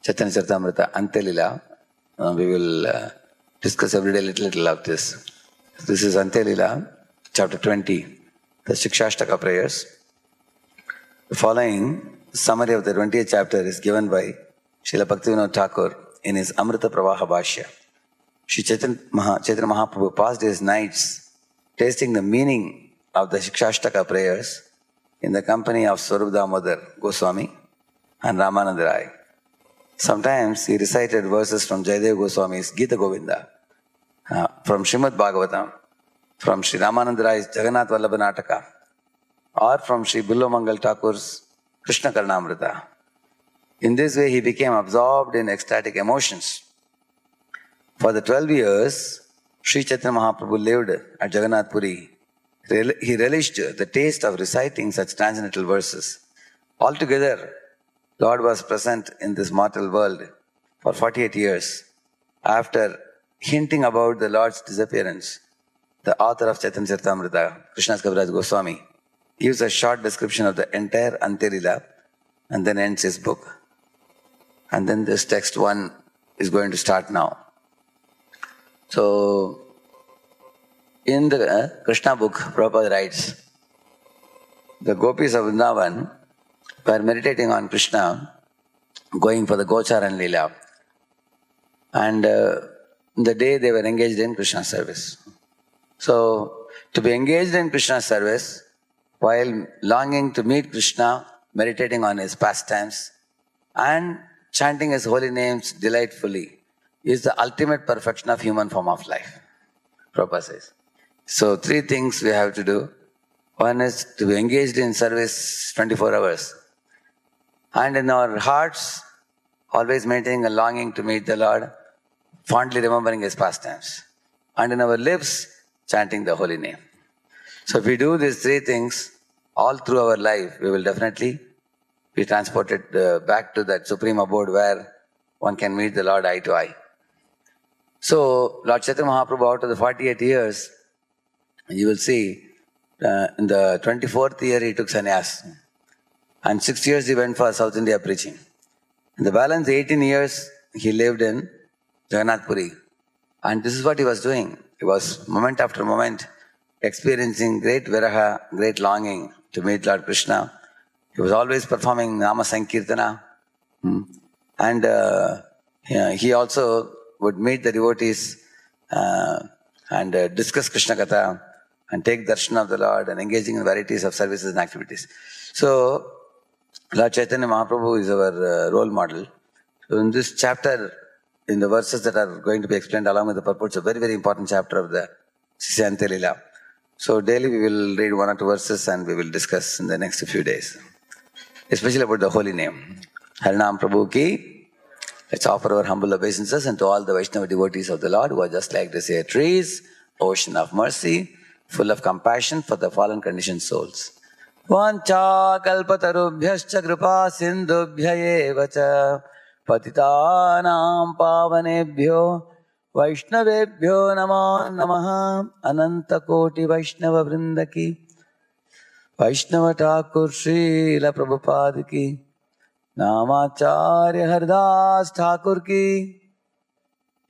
Chaitanya Charitamrita Antelila. We will discuss every day little of this. This is Antelila, chapter 20, the Shikshashtaka prayers. The following summary of the 20th chapter is given by Srila Bhaktivinoda Thakur in his Amrita Pravaha Bhashya. Sri Chaitanya Mahaprabhu passed his nights tasting the meaning of the Shikshashtaka prayers in the company of Swarup Damodar Goswami and Ramananda Rai. Sometimes he recited verses from Jayadev Goswami's Gita Govinda, from Srimad Bhagavatam, from Sri Ramananda Rai's Jagannath Vallabha Nataka, or from Sri Billomangal Thakur's Krishna Karnamrita. In this way, he became absorbed in ecstatic emotions. For the 12 years Sri Chaitanya Mahaprabhu lived at Jagannath Puri, he relished the taste of reciting such transcendental verses. Altogether, Lord was present in this mortal world for 48 years. After hinting about the Lord's disappearance, the author of Chaitanya Charitamrita, Krishnadas Kaviraj Goswami, gives a short description of the entire Antelila and then ends his book. And then this text 1 is going to start now. So, in the Krishna book, Prabhupada writes, the gopis of Vrindavan were meditating on Krishna, going for the Gochar and Leela. And the day they were engaged in Krishna service. So, to be engaged in Krishna service, while longing to meet Krishna, meditating on his pastimes, and chanting his holy names delightfully, is the ultimate perfection of human form of life, Prabhupada says. So, 3 things we have to do. One is to be engaged in service 24 hours. And in our hearts, always maintaining a longing to meet the Lord, fondly remembering his pastimes. And in our lips, chanting the holy name. So if we do these 3 things all through our life, we will definitely be transported back to that supreme abode where one can meet the Lord eye to eye. So Lord Chaitanya Mahaprabhu, out of the 48 years, you will see in the 24th year he took sannyas. And 6 years he went for South India preaching. In the balance 18 years he lived in Jagannath Puri. And this is what he was doing. He was moment after moment experiencing great viraha, great longing to meet Lord Krishna. He was always performing Nama Sankirtana. And he also would meet the devotees and discuss Krishna Katha and take darshan of the Lord and engaging in varieties of services and activities. So, Lord Chaitanya Mahaprabhu is our role model. So in this chapter, in the verses that are going to be explained along with the purports, a very, very important chapter of the Sisya Leela. So daily we will read 1 or 2 verses and we will discuss in the next few days, especially about the holy name. Harinam Prabhu ki. Let's offer our humble obeisances and to all the Vaishnava devotees of the Lord who are just like the say trees, ocean of mercy, full of compassion for the fallen conditioned souls. Vancha kalpatarubhyascha kripa sindhubhya eva cha patitanam pavanebhyo Vaishnavebhyo namo namaha ananta koti Vaishnava vrindaki Vaishnava Thakur Srila Prabhupada ki Namacharya Haridas Thakur ki